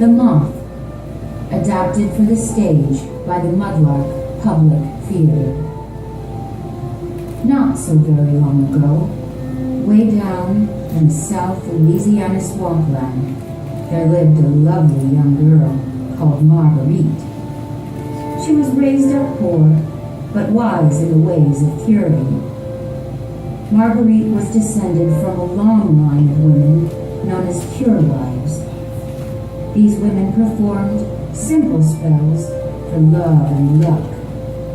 The Moth, adapted for the stage by the Mudlark Public Theater. Not so very long ago, way down in the South Louisiana swampland, there lived a lovely young girl called Marguerite. She was raised up poor, but wise in the ways of curing. Marguerite was descended from a long line of women known as cure wives. These women performed simple spells for love and luck,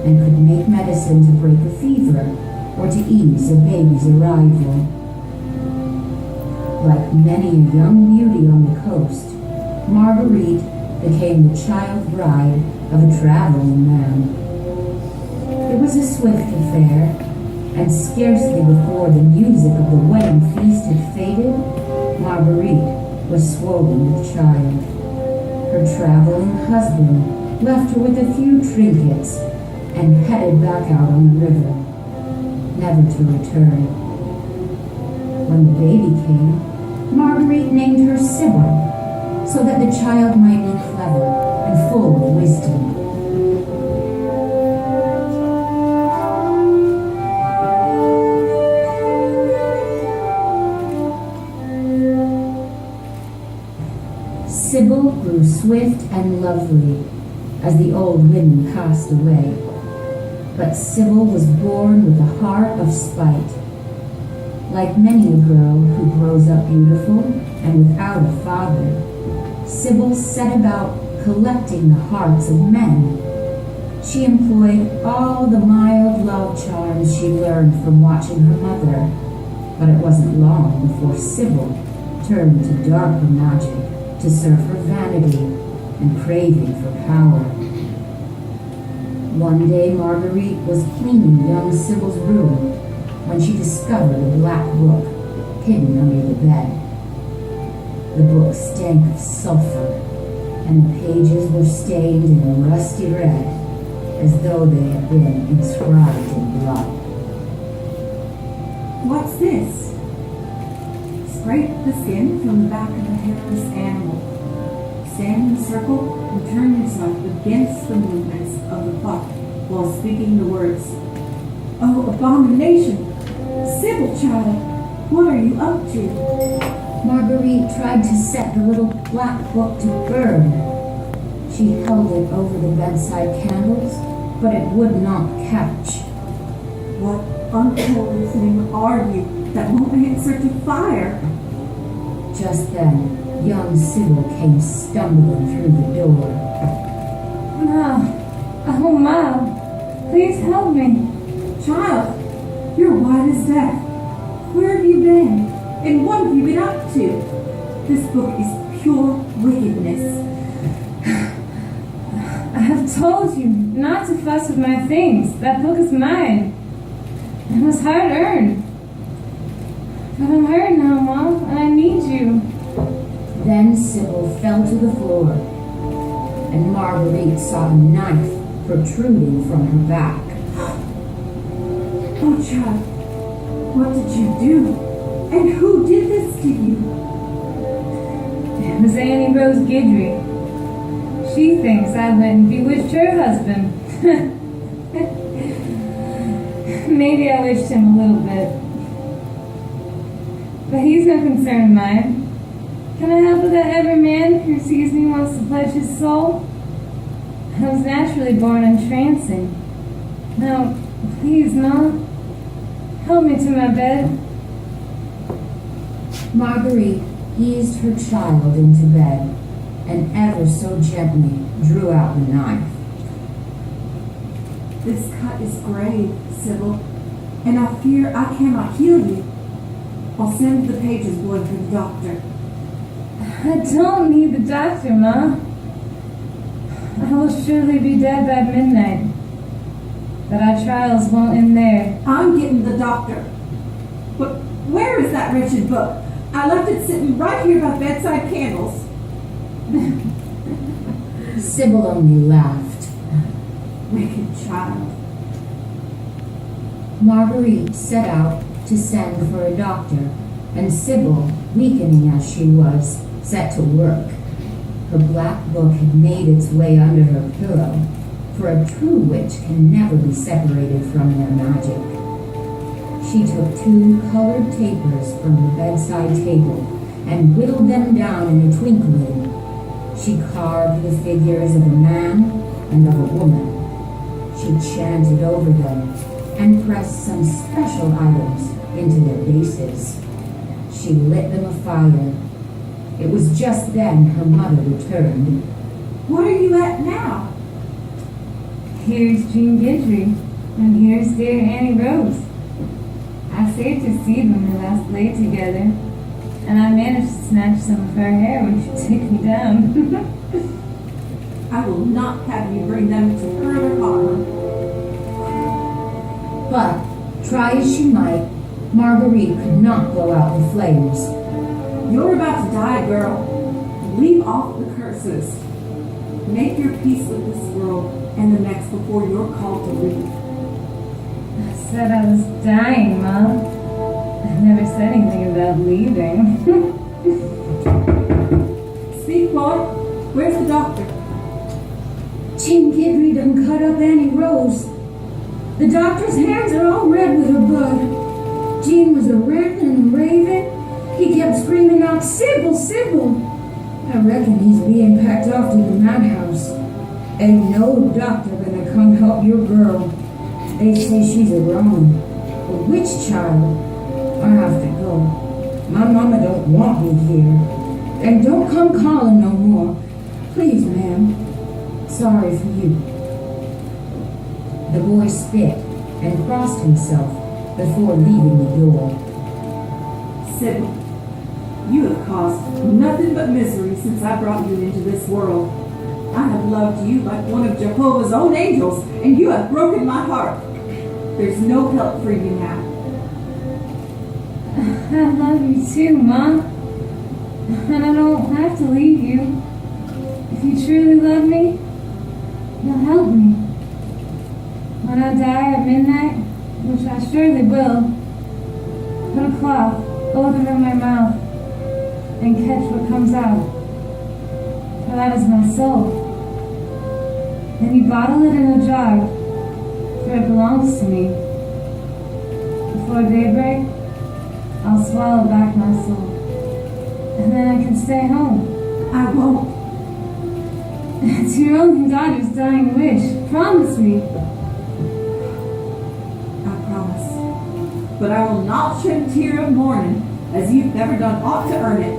and could make medicine to break a fever or to ease a baby's arrival. Like many a young beauty on the coast, Marguerite became the child bride of a traveling man. It was a swift affair, and scarcely before the music of the wedding feast had faded, Marguerite was swollen with child. Her traveling husband left her with a few trinkets and headed back out on the river, never to return. When the baby came, Marguerite named her Sybil, so that the child might be clever and full of wisdom. Sybil grew swift and lovely as the old women passed away. But Sybil was born with a heart of spite. Like many a girl who grows up beautiful and without a father, Sybil set about collecting the hearts of men. She employed all the mild love charms she learned from watching her mother, but it wasn't long before Sybil turned to darker magic to serve her vanity and craving for power. One day Marguerite was cleaning young Sybil's room when she discovered a black book hidden under the bed. The book stank of sulfur, and the pages were stained in a rusty red, as though they had been inscribed in blood. What's this? Scrape the skin from the back of a hairless animal. Stand in a circle and turn yourself against the movements of the clock while speaking the words. Oh, abomination! Sybil, child, what are you up to? Marguerite tried to set the little black book to burn. She held it over the bedside candles, but it would not catch. What unholy thing are you that won't answer to fire? Just then, young Sybil came stumbling through the door. Mom, please help me. Child, you're white as death. Where have you been? And what have you been up to? This book is pure wickedness. I have told you not to fuss with my things. That book is mine. It was hard earned. But I'm hurt now, Mom, and I need you. Then Sybil fell to the floor, and Marguerite saw a knife protruding from her back. Oh, child, what did you do? And who did this to you? It was Annie Rose Guidry. She thinks I went and bewitched her husband. Maybe I wished him a little bit. But he's no concern of mine. Can I help it that every man who sees me wants to pledge his soul? I was naturally born entrancing. Now, please, Mom, help me to my bed. Marguerite eased her child into bed and ever so gently drew out the knife. This cut is grave, Sybil, and I fear I cannot heal you. I'll send the pages boy for the doctor. I don't need the doctor, Ma. I will surely be dead by midnight. But our trials won't end there. I'm getting the doctor. But where is that wretched book? I left it sitting right here by bedside candles. Sybil only laughed. Wicked child. Marguerite set out to send for a doctor, and Sybil, weakening as she was, set to work. Her black book had made its way under her pillow, for a true witch can never be separated from their magic. She took 2 colored tapers from the bedside table and whittled them down in a twinkling. She carved the figures of a man and of a woman. She chanted over them and pressed some special items into their bases. She lit them afire. It was just then her mother returned. What are you at now? Here's Jean Gidry, and here's dear Annie Rose. I saved her seed when we last lay together, and I managed to snatch some of her hair when she took me down. I will not have you bring them to further harm. But, try as she might, Marguerite could not blow out the flames. You're about to die, girl. Leave off the curses. Make your peace with this world and the next before you're called to leave. I said I was dying, Mom. I never said anything about leaving. Speak, boy. Where's the doctor? Jean Gidry done cut up Annie Rose. The doctor's hands are all red with her blood. Jean was a ranting and raving. He kept screaming out, "Sybil, Sybil!" I reckon he's being packed off to the madhouse. Ain't no doctor gonna come help your girl. They say she's a wrong, a witch child. I have to go. My mama don't want me here. And don't come calling no more. Please, ma'am. Sorry for you. The boy spit and crossed himself before leaving the door. Sybil, you have caused nothing but misery since I brought you into this world. I have loved you like one of Jehovah's own angels, and you have broken my heart. There's no help for you now. I love you too, Mom. And I don't have to leave you. If you truly love me, you'll help me. When I die at midnight, which I surely will, put a cloth over my mouth and catch what comes out. For that is my soul. Then you bottle it in a jar, for it belongs to me. Before daybreak, I'll swallow back my soul. And then I can stay home. I won't. It's your only daughter's dying wish. Promise me. I promise. But I will not shed a tear of mourning, as you've never done aught to earn it.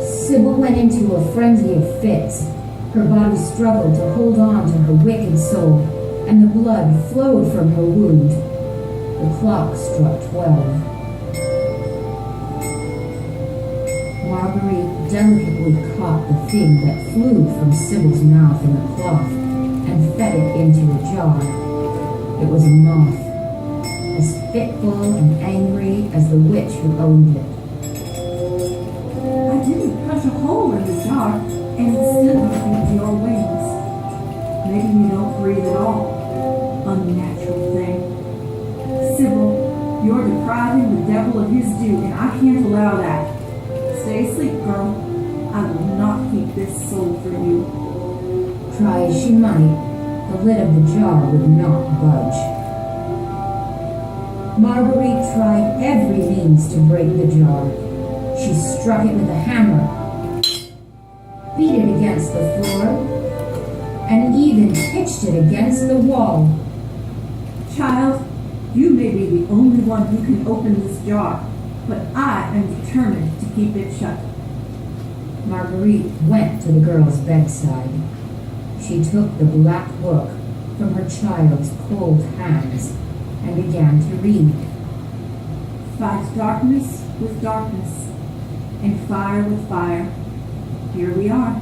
Sybil went into a frenzy of fits. Her body struggled to hold on to her wicked soul, and the blood flowed from her wound. The clock struck 12. Marguerite delicately caught the thing that flew from Sybil's mouth in the cloth and fed it into a jar. It was a moth, as fitful and angry as the witch who owned it. I didn't punch a hole in the jar, and it's still beat your wings. Maybe you don't breathe at all. Unnatural thing. Sybil, you're depriving the devil of his due, and I can't allow that. Stay asleep, girl. I will not keep this soul for you. Try as she might, the lid of the jar would not budge. Marguerite tried every means to break the jar. She struck it with a hammer, beat it against the floor, and even pitched it against the wall. Child, you may be the only one who can open this jar, but I am determined to keep it shut. Marguerite went to the girl's bedside. She took the black book from her child's cold hands and began to read. Fight darkness with darkness, and fire with fire. Here we are.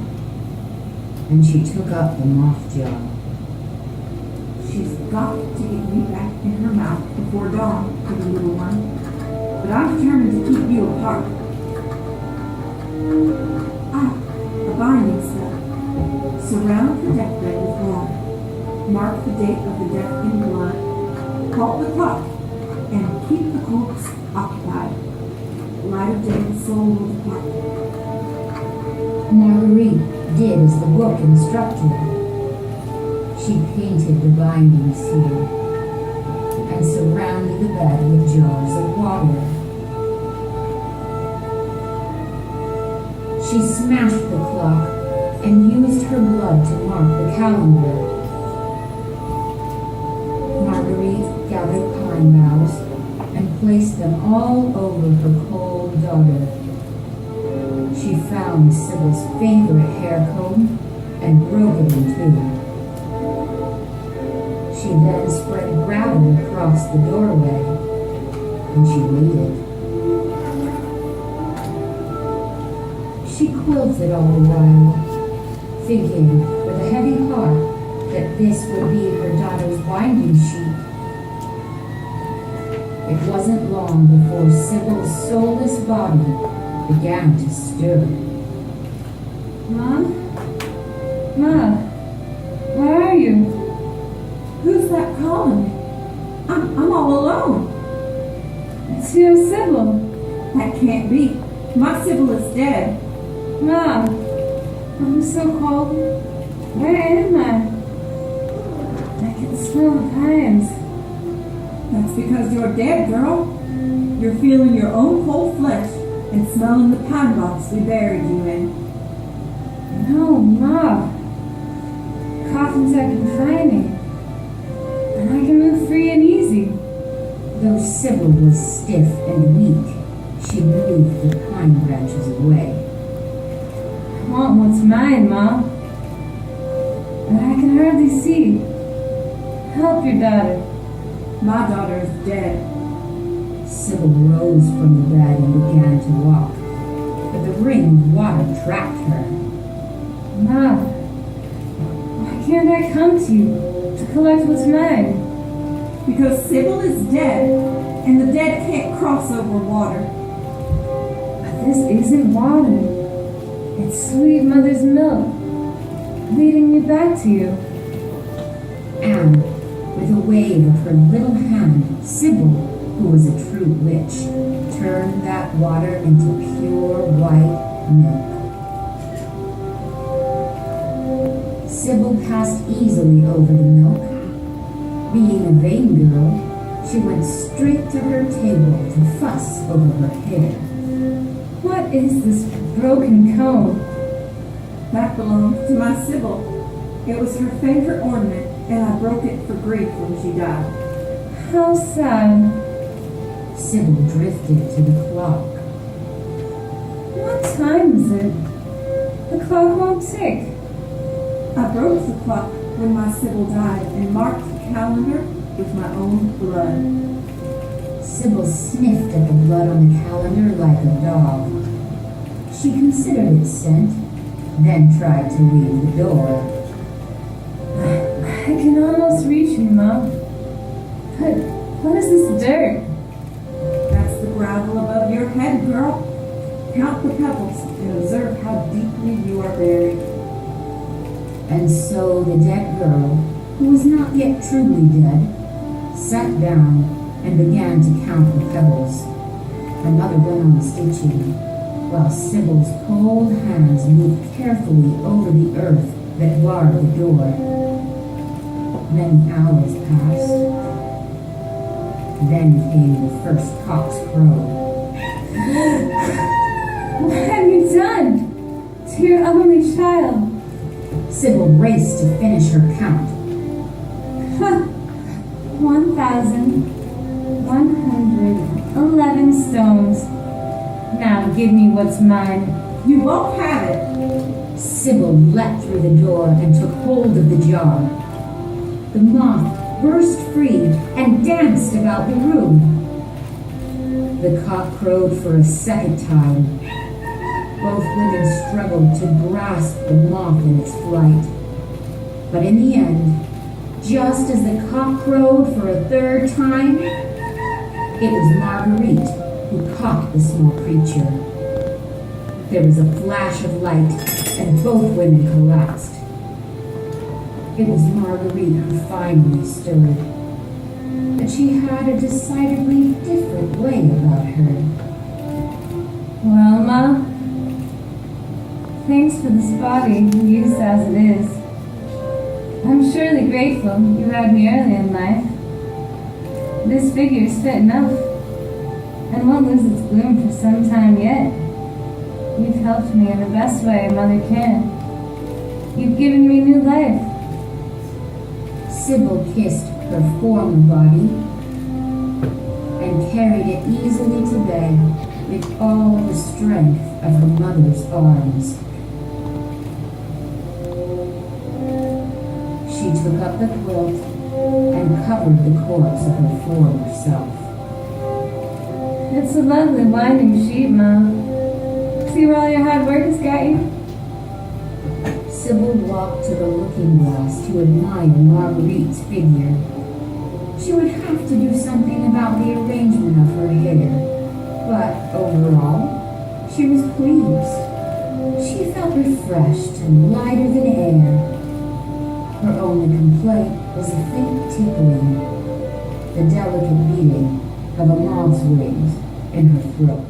And she took up the moth jar. She's got to get me back in her mouth before dawn for the little one. But I'm determined to keep you apart. A binding spell. Surround the deathbed with water. Mark the date of the death in blood. Halt the clock, and keep the corpse occupied. Light of day, the soul will depart. Marguerite did as the book instructed. She painted the binding seal and surrounded the bed with jars of water. She smashed the clock and used her blood to mark the calendar. Marguerite gathered pine boughs and placed them all over her cold daughter. She found Sybil's favorite hair comb and broke it in two. She then spread gravel across the doorway, and she waited. She quilted all the while, thinking with a heavy heart that this would be her daughter's winding sheet. It wasn't long before Sybil's soulless body began to stir. Ma? Ma? Where are you? Who's that calling me? I'm all alone. It's your Sybil. That can't be. My Sybil is dead. Ma, I'm so cold. Where am I? I can smell the pines. That's because you're dead, girl. You're feeling your own cold flesh and smelling the pine box we buried you in. No, Ma. Coffins are confining. And I can move free and easy. Though Sybil was stiff and weak, she moved the pine branches away. I want what's mine, Ma. But I can hardly see. Help your daughter. My daughter is dead. Sybil rose from the bed and began to walk, but the ring of water trapped her. Ma, why can't I come to you to collect what's mine? Because Sybil is dead, and the dead can't cross over water. But this isn't water. It's sweet mother's milk, leading me back to you. And, with a wave of her little hand, Sybil, who was a true witch, turned that water into pure white milk. Sybil passed easily over the milk. Being a vain girl, she went straight to her table to fuss over her hair. What is this broken comb? That belonged to my Sybil. It was her favorite ornament, and I broke it for grief when she died. How sad. Sybil drifted to the clock. What time is it? The clock won't tick. I broke the clock when my Sybil died and marked the calendar with my own blood. Sybil sniffed at the blood on the calendar like a dog. She considered its scent, then tried to leave the door. I can almost reach you, Mom. But what is this dirt? That's the gravel above your head, girl. Count the pebbles and observe how deeply you are buried. And so the dead girl, who was not yet truly dead, sat down and began to count the pebbles. Her mother went on stitching, while Sybil's cold hands moved carefully over the earth that barred the door. Many hours passed. Then came the first cock's crow. What have you done to your only child? Sybil raced to finish her count. 1,111 stones. Now give me what's mine. You won't have it. Sybil leapt through the door and took hold of the jar. The moth burst free and danced about the room. The cock crowed for a second time. Both women struggled to grasp the moth in its flight. But in the end, just as the cock crowed for a third time, it was Marguerite who caught the small creature. There was a flash of light, and both women collapsed. It was Marguerite who finally stirred, but she had a decidedly different way about her. Well, Ma, Thanks for this body, used as it is. I'm surely grateful you had me early in life. This figure's fit enough, and won't lose its gloom for some time yet. You've helped me in the best way a mother can. You've given me new life. Sybil kissed her former body and carried it easily to bed with all the strength of her mother's arms. She took up the quilt and covered the corpse of her former self. It's a lovely winding sheet, Ma. See where all your hard work has got you? Sybil walked to the looking glass to admire Marguerite's figure. She would have to do something about the arrangement of her hair, but overall, she was pleased. She felt refreshed and lighter than air. Her only complaint was a faint tickling, the delicate beating of a moth's wings in her throat.